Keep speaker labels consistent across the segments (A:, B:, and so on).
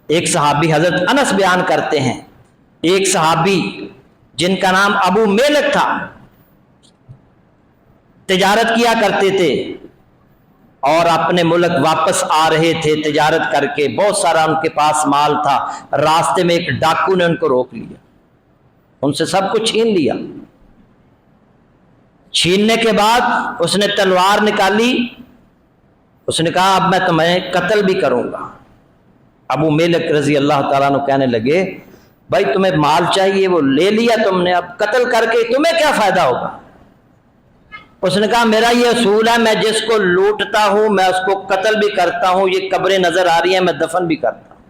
A: ایک صحابی حضرت انس بیان کرتے ہیں، ایک صحابی جن کا نام ابو میلک تھا، تجارت کیا کرتے تھے اور اپنے ملک واپس آ رہے تھے تجارت کر کے، بہت سارا ان کے پاس مال تھا۔ راستے میں ایک ڈاکو نے ان کو روک لیا، ان سے سب کچھ چھین لیا۔ چھیننے کے بعد اس نے تلوار نکالی، اس نے کہا اب میں تمہیں قتل بھی کروں گا۔ ابو میلک رضی اللہ تعالیٰ عنہ کہنے لگے بھائی تمہیں مال چاہیے، وہ لے لیا تم نے، اب قتل کر کے تمہیں کیا فائدہ ہوگا؟ اس نے کہا میرا یہ اصول ہے، میں جس کو لوٹتا ہوں میں اس کو قتل بھی کرتا ہوں، یہ قبریں نظر آ رہی ہیں میں دفن بھی کرتا ہوں۔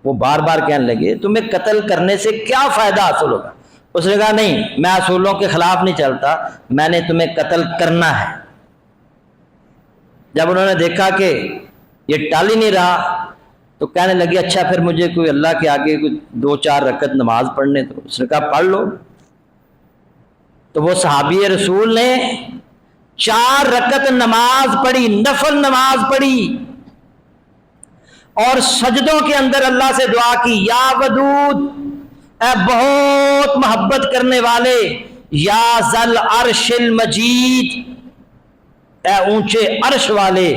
A: وہ بار بار کہنے لگے تمہیں قتل کرنے سے کیا فائدہ حاصل ہوگا؟ اس نے کہا نہیں، میں اصولوں کے خلاف نہیں چلتا، میں نے تمہیں قتل کرنا ہے۔ جب انہوں نے دیکھا کہ یہ ٹال ہی نہیں رہا تو کہنے لگے اچھا پھر مجھے کوئی اللہ کے آگے کوئی 2-4 رکعت نماز پڑھنے دو۔ اس نے کہا پڑھ لو۔ تو وہ صحابی رسول نے 4 رکعت نماز پڑھی، نفل نماز پڑھی، اور سجدوں کے اندر اللہ سے دعا کی، یا ودود، اے بہت محبت کرنے والے، یا ذل عرش المجید، اے اونچے عرش والے،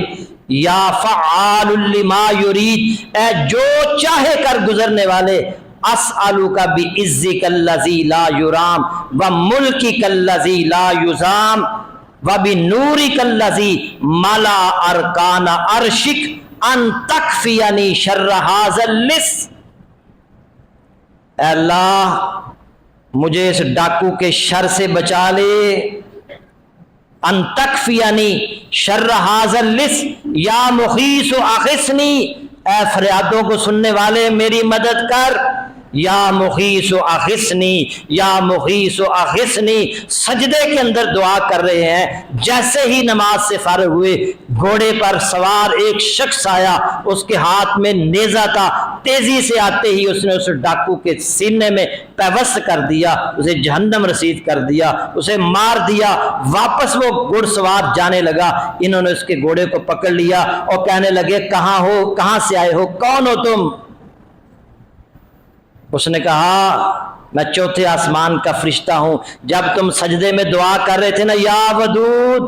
A: یا فعال لما یرید، اے جو چاہے کر گزرنے والے، اسألک بعزک الذی لا یرام وملکک الذی لا یزام وبنورک الذی ملا ارکان عرشک ان تکفینی شر ھذا اللص۔ اے اللہ مجھے اس ڈاکو کے شر سے بچا لے، ان تکفینی شر ھذا اللص، یا مخیث اغثنی، اے فریادوں کو سننے والے میری مدد کر، یا مخیث اغثنی، یا مخیث اغثنی۔ سجدے کے اندر دعا کر رہے ہیں، جیسے ہی نماز سے فارغ ہوئے گھوڑے پر سوار ایک شخص آیا، اس کے ہاتھ میں نیزہ تھا، تیزی سے آتے ہی اس نے اس ڈاکو کے سینے میں پیوست کر دیا، اسے جہنم رسید کر دیا، اسے مار دیا۔ واپس وہ گھڑ سوار جانے لگا، انہوں نے اس کے گھوڑے کو پکڑ لیا اور کہنے لگے کہاں ہو، کہاں سے آئے ہو، کون ہو تم؟ اس نے کہا میں 4تھے آسمان کا فرشتہ ہوں، جب تم سجدے میں دعا کر رہے تھے نا، یا ودود،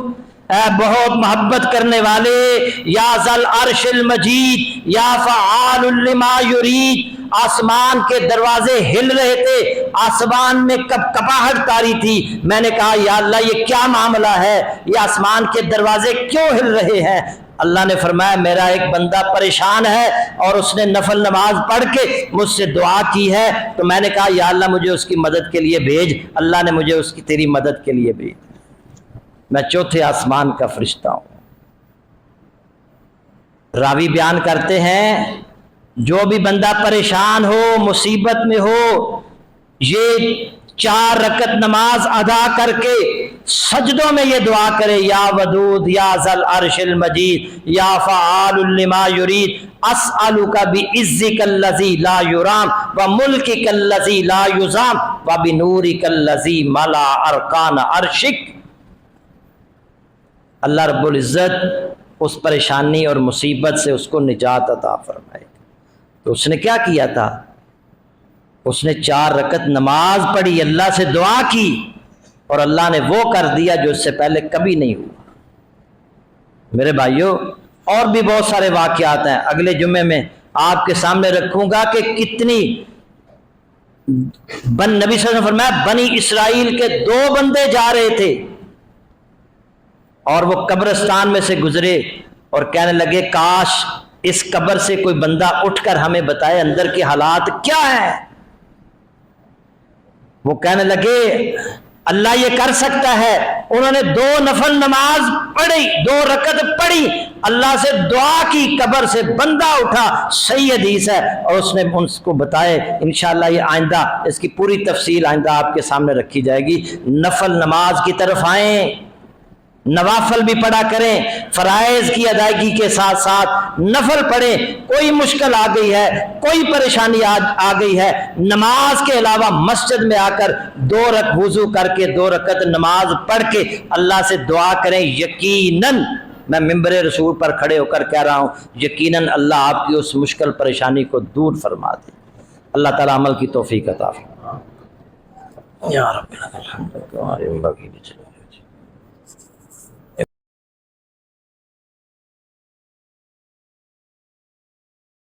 A: اے بہت محبت کرنے والے، یا ذل عرش المجید، یا فعال لما یرید، آسمان کے دروازے ہل رہے تھے، آسمان میں کپاہٹ تاری تھی۔ میں نے کہا یا اللہ یہ کیا معاملہ ہے، یہ آسمان کے دروازے کیوں ہل رہے ہیں؟ اللہ نے فرمایا میرا ایک بندہ پریشان ہے اور اس نے نفل نماز پڑھ کے مجھ سے دعا کی ہے، تو میں نے کہا یا اللہ مجھے اس کی مدد کے لیے بھیج۔ اللہ نے مجھے اس کی تیری مدد کے لیے بھیج، میں 4تھے آسمان کا فرشتہ ہوں۔ راوی بیان کرتے ہیں جو بھی بندہ پریشان ہو، مصیبت میں ہو، یہ 4 رکعت نماز ادا کر کے سجدوں میں یہ دعا کرے، یا ودود، یا ذل عرش المجید، یا فعال لما یرید، اسألک بعزک الذی لا یرام وملکک الذی لا یزام وبنورک الذی ملا ارکان عرشک۔ اللہ رب العزت اس پریشانی اور مصیبت سے اس کو نجات عطا فرمائے۔ تو اس نے کیا کیا تھا؟ اس نے 4 رکعت نماز پڑھی، اللہ سے دعا کی، اور اللہ نے وہ کر دیا جو اس سے پہلے کبھی نہیں ہوا۔ میرے بھائیوں اور بھی بہت سارے واقعات ہیں، اگلے جمعے میں آپ کے سامنے رکھوں گا کہ کتنی نبی صلی اللہ علیہ وسلم فرمایا بنی اسرائیل کے 2 بندے جا رہے تھے اور وہ قبرستان میں سے گزرے اور کہنے لگے کاش اس قبر سے کوئی بندہ اٹھ کر ہمیں بتائے اندر کے حالات کیا ہیں۔ وہ کہنے لگے اللہ یہ کر سکتا ہے۔ انہوں نے 2 نفل نماز پڑھی، 2 رکعت پڑھی، اللہ سے دعا کی، قبر سے بندہ اٹھا، صحیح حدیث ہے، اور اس نے ان کو بتائے۔ انشاءاللہ یہ آئندہ اس کی پوری تفصیل آئندہ آپ کے سامنے رکھی جائے گی۔ نفل نماز کی طرف آئیں، نوافل بھی پڑھا کریں، فرائض کی ادائیگی کے ساتھ ساتھ نفل پڑھیں۔ کوئی مشکل آ گئی ہے، کوئی پریشانی آ گئی ہے، نماز کے علاوہ مسجد میں آ کر 2 رکعت وضو کر کے 2 رکعت نماز پڑھ کے اللہ سے دعا کریں، یقیناً میں ممبر رسول پر کھڑے ہو کر کہہ رہا ہوں یقیناً اللہ آپ کی اس مشکل پریشانی کو دور فرما دے. اللہ تعالیٰ عمل کی توفیق عطا فرمائے. یا رب الحمد